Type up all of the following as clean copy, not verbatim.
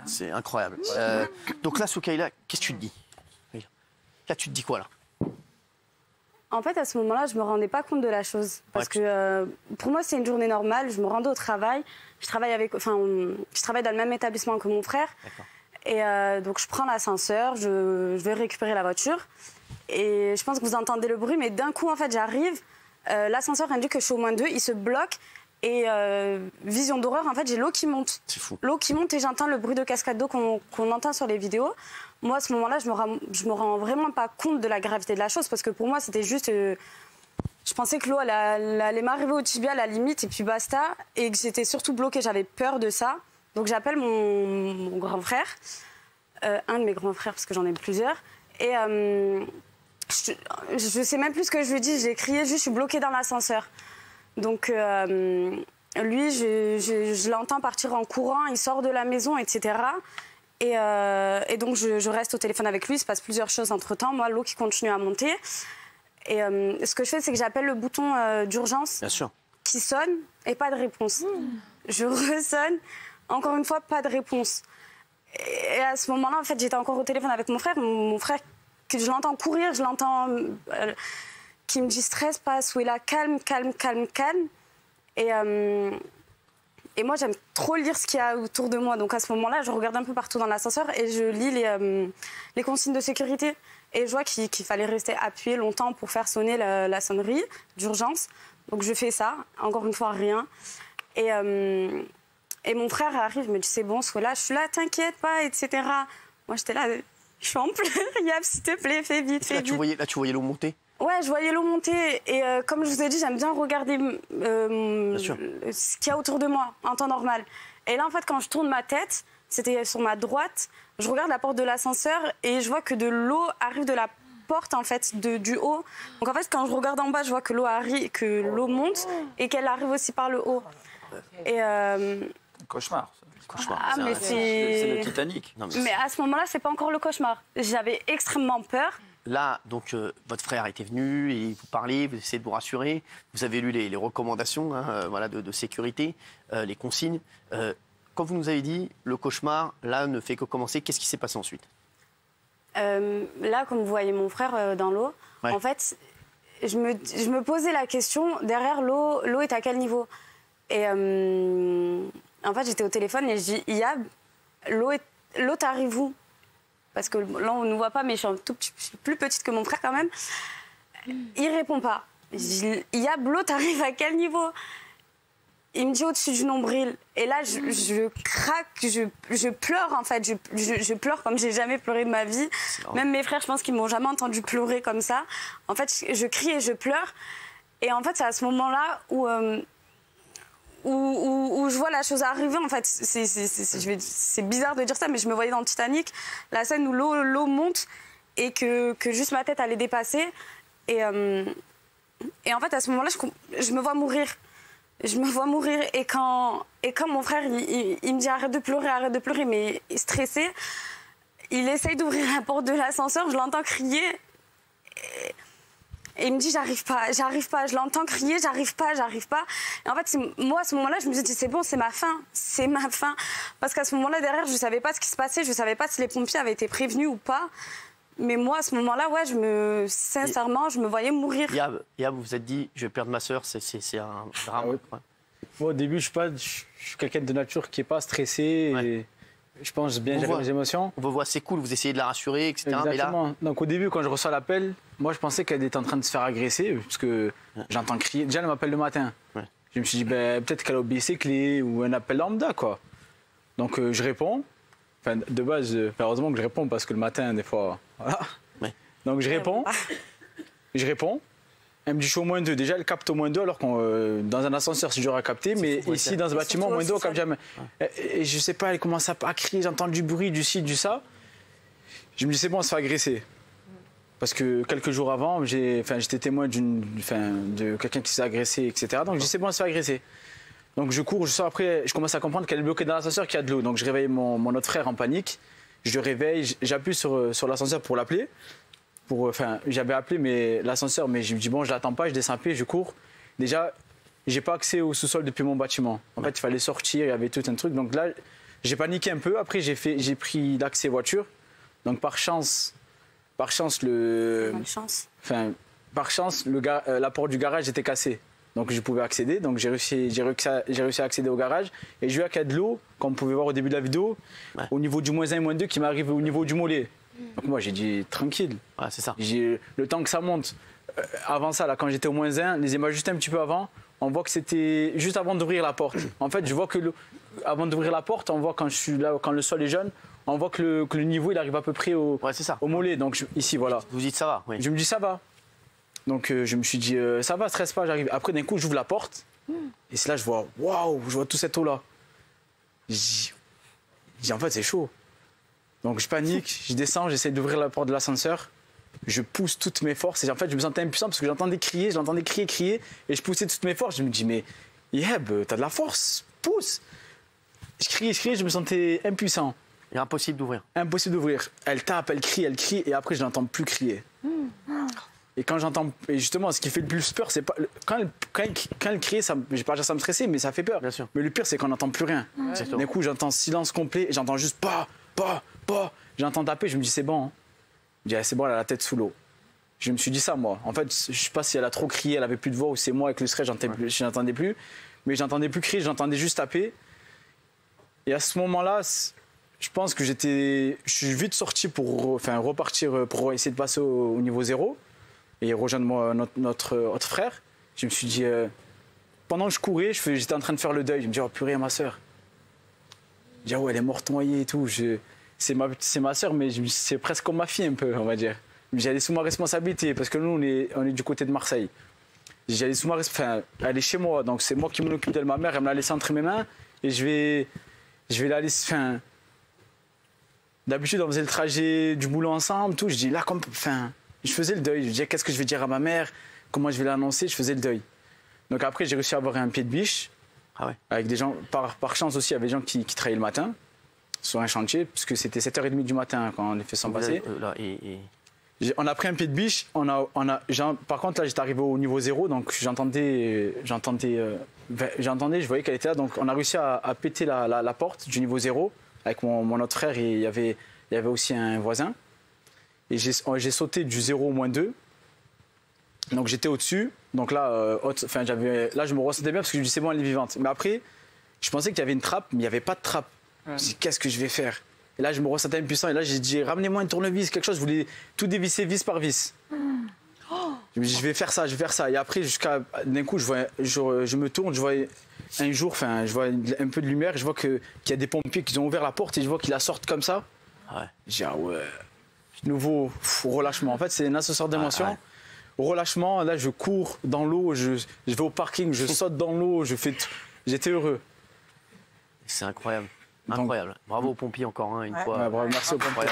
C'est incroyable. Donc là, Soukaïla, qu'est-ce que tu te dis? Là, tu te dis quoi, là? En fait, à ce moment-là, je me rendais pas compte de la chose. Parce que pour moi, c'est une journée normale. Je me rendais au travail. Je travaille dans le même établissement que mon frère. Et donc, je prends l'ascenseur. Je vais récupérer la voiture. Et je pense que vous entendez le bruit. Mais d'un coup, en fait, j'arrive. L'ascenseur indique que je suis au -2. Il se bloque. Et vision d'horreur, en fait, j'ai l'eau qui monte. C'est fou. L'eau qui monte et j'entends le bruit de cascade d'eau qu'on entend sur les vidéos. Moi, à ce moment-là, je me rends vraiment pas compte de la gravité de la chose parce que pour moi, c'était juste... je pensais que l'eau, elle allait m'arriver au tibia à la limite et puis basta. Et que j'étais surtout bloquée, j'avais peur de ça. Donc j'appelle mon grand frère, un de mes grands frères parce que j'en ai plusieurs. Et je sais même plus ce que je lui dis, j'ai crié juste, je suis bloquée dans l'ascenseur. Donc lui, je l'entends partir en courant, il sort de la maison, etc. Et donc je reste au téléphone avec lui, il se passe plusieurs choses entre-temps. Moi, l'eau qui continue à monter. Et ce que je fais, c'est que j'appelle le bouton d'urgence. Bien sûr. Qui sonne et pas de réponse. Je ressonne, encore une fois, pas de réponse. Et à ce moment-là, en fait, j'étais encore au téléphone avec mon frère. Mon frère, je l'entends courir, je l'entends... qui me dit stress pas, Soukaïla, calme. Et moi, j'aime trop lire ce qu'il y a autour de moi. Donc à ce moment-là, je regarde un peu partout dans l'ascenseur et je lis les consignes de sécurité. Et je vois qu'il fallait rester appuyé longtemps pour faire sonner la sonnerie d'urgence. Donc je fais ça, encore une fois, rien. Et mon frère arrive, me dit c'est bon, Soukaïla, je suis là, t'inquiète pas, etc. Moi, j'étais là, je suis en pleurs, Yab, s'il te plaît, fais vite, fais vite. Là, tu voyais l'eau monter? Ouais, je voyais l'eau monter et comme je vous ai dit, j'aime bien regarder ce qu'il y a autour de moi en temps normal. Et là, en fait, quand je tourne ma tête, c'était sur ma droite, je regarde la porte de l'ascenseur et je vois que de l'eau arrive de la porte, en fait, du haut. Donc, en fait, quand je regarde en bas, je vois que l'eau monte et qu'elle arrive aussi par le haut. Et cauchemar. Ah, mais c'est le Titanic. Non, mais à ce moment-là, c'est pas encore le cauchemar. J'avais extrêmement peur. Là, donc, votre frère était venu et vous parlez, vous essayez de vous rassurer. Vous avez lu les recommandations voilà, de sécurité, les consignes. Quand vous nous avez dit le cauchemar, là, ne fait que commencer, qu'est-ce qui s'est passé ensuite? Là, comme vous voyez mon frère dans l'eau, en fait, je me posais la question, derrière l'eau est à quel niveau? Et en fait, j'étais au téléphone et je dis, Yab, l'eau t'arrive où? Parce que là, on ne nous voit pas, mais je suis plus petite que mon frère quand même. Il répond pas. Je dis, Yab, l'eau t'arrive à quel niveau? Il me dit au-dessus du nombril. Et là, je craque, je pleure en fait. Je pleure comme j'ai jamais pleuré de ma vie. Même mes frères, je pense qu'ils m'ont jamais entendu pleurer comme ça. En fait, je crie et je pleure. Et en fait, c'est à ce moment-là où je vois la chose arriver. En fait, c'est bizarre de dire ça, mais je me voyais dans le Titanic, la scène où l'eau monte et que juste ma tête allait dépasser. Et en fait, à ce moment-là, je me vois mourir. Je me vois mourir et quand mon frère il me dit arrête de pleurer, mais stressé, il essaye d'ouvrir la porte de l'ascenseur, je l'entends crier et il me dit j'arrive pas, je l'entends crier, j'arrive pas. Et en fait, moi à ce moment-là, je me suis dit c'est bon, c'est ma fin. Parce qu'à ce moment-là, derrière, je savais pas ce qui se passait, je savais pas si les pompiers avaient été prévenus ou pas. Mais moi, à ce moment-là, ouais, sincèrement, je me voyais mourir. Yab, vous vous êtes dit, je vais perdre ma sœur, c'est un drame. Ouais. Moi, au début, je suis quelqu'un de nature qui n'est pas stressé. Ouais. Et je pense bien gérer mes émotions. On vous voit, c'est cool, vous essayez de la rassurer, etc. Exactement. Mais là... Donc, au début, quand je reçois l'appel, moi, je pensais qu'elle était en train de se faire agresser, parce que j'entends crier. Déjà, elle m'appelle le matin. Ouais. Je me suis dit, peut-être qu'elle a oublié ses clés ou un appel lambda, quoi. Donc, je réponds. Enfin, de base, heureusement que je réponds parce que le matin, des fois, voilà. Ouais. Donc je réponds. Elle me dit je suis au -2. Déjà, elle capte au -2 alors que dans un ascenseur, c'est dur à capter, mais ici, dans ce bâtiment, au -2, on capte jamais. Et je sais pas, elle commence à crier, j'entends du bruit, du ci, du ça. Je me dis c'est bon, on se fait agresser. Parce que quelques jours avant, j'étais témoin de quelqu'un qui s'est agressé, etc. Donc je dis c'est bon, on se fait agresser. Donc je cours, je sors après, je commence à comprendre qu'elle est bloquée dans l'ascenseur, qu'il y a de l'eau. Donc je réveille mon autre frère en panique. Je le réveille, j'appuie sur l'ascenseur pour l'appeler. J'avais appelé l'ascenseur, mais je me dis bon, je l'attends pas, je descends à pied, je cours. Déjà, j'ai pas accès au sous-sol depuis mon bâtiment. En fait, il fallait sortir, il y avait tout un truc. Donc là, j'ai paniqué un peu. Après, j'ai pris l'accès voiture. Donc par chance Bonne chance. enfin, par chance, la porte du garage était cassée. Donc je pouvais accéder. Donc j'ai réussi à accéder au garage. Et j'ai vu qu'il y a de l'eau, comme vous pouvez voir au début de la vidéo, au niveau du -1 et -2 qui m'arrive au niveau du mollet. Donc moi j'ai dit tranquille. Ouais, c'est ça. Le temps que ça monte. Avant ça, là, quand j'étais au -1, les images juste un petit peu avant, on voit que c'était juste avant d'ouvrir la porte. En fait, je vois que avant d'ouvrir la porte, on voit quand je suis là, quand le sol est jaune, on voit que le niveau il arrive à peu près au mollet. Donc ici, voilà. Vous dites ça va, oui. Je me dis ça va. Donc je me suis dit ça va, stresse pas, j'arrive. Après d'un coup, j'ouvre la porte et c'est là je vois waouh, je vois tout cette eau là. Je dis en fait c'est chaud. Donc je panique, je descends, j'essaie d'ouvrir la porte de l'ascenseur. Je pousse toutes mes forces et en fait je me sentais impuissant parce que j'entendais crier et je poussais toutes mes forces. Je me dis mais Yeb, t'as de la force, pousse. Je criais, je me sentais impuissant. Et impossible d'ouvrir. Impossible d'ouvrir. Elle tape, elle crie et après je l'entends plus crier. Et quand j'entends, et justement ce qui fait le plus peur, c'est pas quand elle crie, ça, je vais pas dire ça me stresser, mais ça fait peur. Bien sûr. Mais le pire c'est qu'on n'entend plus rien. D'un coup j'entends silence complet, et j'entends juste pas. J'entends taper, je me dis c'est bon. Hein. Je dis, c'est bon, elle a la tête sous l'eau. Je me suis dit ça, moi. En fait, je sais pas si elle a trop crié, elle avait plus de voix, ou c'est moi avec le stress, je n'entendais plus. Mais j'entendais plus crier, j'entendais juste taper. Et à ce moment-là, je pense que je suis vite sorti pour repartir, pour essayer de passer au niveau 0 et rejoindre notre autre frère. Je me suis dit, pendant que je courais, j'étais en train de faire le deuil. Je me dis, oh purée, ma soeur. Je dis, oh, elle est morte noyée et tout. C'est ma soeur, mais c'est presque comme ma fille un peu, on va dire. J'allais sous ma responsabilité, parce que nous, on est du côté de Marseille. J'allais sous ma responsabilité, elle est chez moi, donc c'est moi qui m'en occupe d'elle. Ma mère, elle me l'a laissée entre mes mains, et je vais la laisser, d'habitude, on faisait le trajet du boulot ensemble, tout. Je dis, là, je faisais le deuil. Je disais, qu'est-ce que je vais dire à ma mère? Comment je vais l'annoncer? Je faisais le deuil. Donc après, j'ai réussi à avoir un pied de biche. Ah ouais. Avec des gens, par chance aussi, il y avait des gens qui travaillaient le matin sur un chantier, puisque c'était 7h30 du matin quand on les fait s'en passer. On a pris un pied de biche. Par contre, là, j'étais arrivé au niveau 0, donc j'entendais, je voyais qu'elle était là. Donc on a réussi à péter la porte du niveau 0 avec mon autre frère, et il y avait aussi un voisin. Et j'ai sauté du 0 au -2. Donc j'étais au-dessus. Donc là, là, je me ressentais bien parce que je me dis c'est bon, elle est vivante. Mais après, je pensais qu'il y avait une trappe, mais il n'y avait pas de trappe. Je me dis qu'est-ce que je vais faire? Et là, je me ressentais impuissant. Et là, j'ai dit ramenez-moi un tournevis, quelque chose. Je voulais tout dévisser vis par vis. Je me dis je vais faire ça. Et après, d'un coup, je me tourne, je vois je vois un peu de lumière. Je vois qu'il y a des pompiers qui ont ouvert la porte et je vois qu'ils la sortent comme ça. Ouais. Je dis ah ouais. Nouveau relâchement. En fait, c'est une association d'émotions. Ouais. Relâchement, là je cours dans l'eau, je vais au parking, je saute dans l'eau, j'étais heureux. C'est incroyable. Incroyable. Bravo aux pompiers encore une fois. Ouais, bravo, merci aux pompiers. Bravo.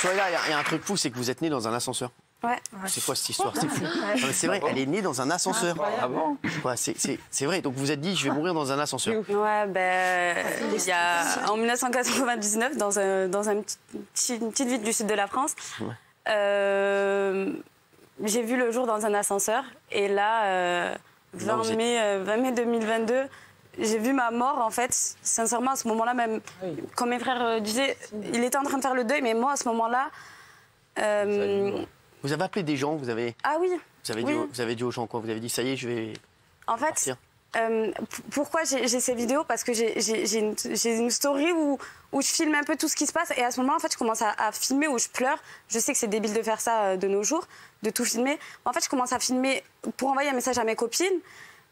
Souhaïla, il y a un truc fou, c'est que vous êtes né dans un ascenseur. Ouais. C'est quoi cette histoire? C'est fou. C'est vrai, elle est née dans un ascenseur. Ah bon? Ouais, c'est vrai, donc vous êtes dit, je vais mourir dans un ascenseur. Ouais, il y a en 1999, dans une petite ville du sud de la France, j'ai vu le jour dans un ascenseur. Et là, 20 mai 2022, j'ai vu ma mort, en fait. Sincèrement, à ce moment-là, même, comme mes frères disaient, il était en train de faire le deuil, mais moi, à ce moment-là... Vous avez appelé des gens, Ah oui. Vous avez dit aux gens quoi? Vous avez dit, ça y est, je vais partir. Pourquoi j'ai ces vidéos? Parce que j'ai une story où je filme un peu tout ce qui se passe. Et à ce moment, en fait, je commence à filmer où je pleure. Je sais que c'est débile de faire ça de nos jours, de tout filmer. En fait, je commence à filmer pour envoyer un message à mes copines.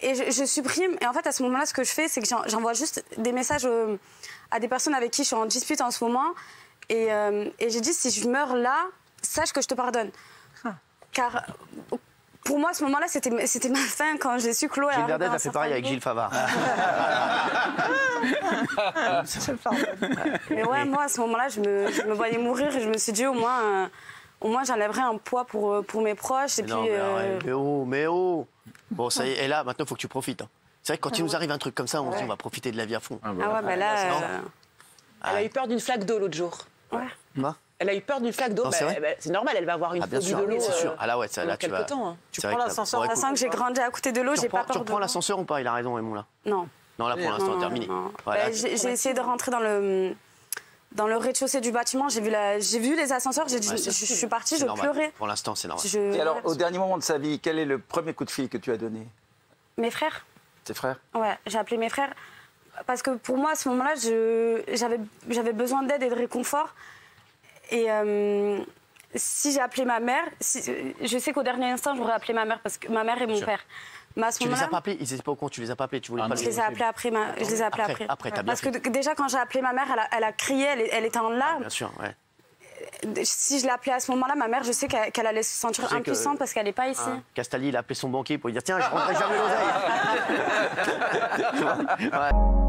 Et je supprime. Et en fait, à ce moment-là, ce que je fais, c'est que j'envoie juste des messages à des personnes avec qui je suis en dispute en ce moment. Et j'ai dit, si je meurs là, sache que je te pardonne. Car pour moi, à ce moment-là, c'était ma fin quand j'ai su Chloé. Gilles Verdez a fait pareil avec Gilles Favard. Mais ouais, moi, à ce moment-là, je me voyais mourir et je me suis dit, au moins j'enlèverai un poids pour mes proches. Et non, puis, mais oh. Bon, ça y est, et là, maintenant, il faut que tu profites. C'est vrai que quand il nous arrive un truc comme ça, on se dit, on va profiter de la vie à fond. Ah ouais, bah là... Elle a eu peur d'une flaque d'eau l'autre jour. Ouais. Elle a eu peur d'une flaque d'eau. Non, c'est vrai. C'est normal, elle va avoir une bien phobie sûr, de l'eau. c'est sûr. Ah là, ouais, ça, là, tu vas. Quelques temps. Hein. Tu C'est prends vrai que l'ascenseur. là, Sachant que j'ai grandi à côté de l'eau, j'ai pas peur Tu de reprends l'eau. l'ascenseur ou pas? Il a raison, Raymond, là. Non. Non, là, pour l'instant, terminé. Non. Voilà. Bah, j'ai essayé de rentrer dans le rez-de-chaussée du bâtiment. J'ai vu les ascenseurs. Je suis partie, C'est je normal. pleurais. Pour l'instant, c'est normal. Et alors, au dernier moment de sa vie, quel est le premier coup de fil que tu as donné? Mes frères. Tes frères? Ouais, j'ai appelé mes frères. Parce que pour moi, à ce moment-là, j'avais besoin d'aide et de réconfort. Et si j'ai appelé ma mère, je sais qu'au dernier instant, j'aurais appelé ma mère, parce que ma mère et mon père. Mais à ce Tu les moment-là, as pas appelés? Ils étaient pas au courant, tu les as pas appelés, tu voulais pas je les ai appelés après. Je les ai appelés après. Après, t'as bien Parce que déjà, quand j'ai appelé ma mère, elle a crié, elle était en larmes. Bien sûr, ouais. Si je l'ai appelée à ce moment-là, ma mère, je sais qu'elle allait se sentir sais que- impuissante parce qu'elle n'est pas ici. Castaldi, il a appelé son banquier pour lui dire tiens, je rentrerai jamais l'oseille. Ouais.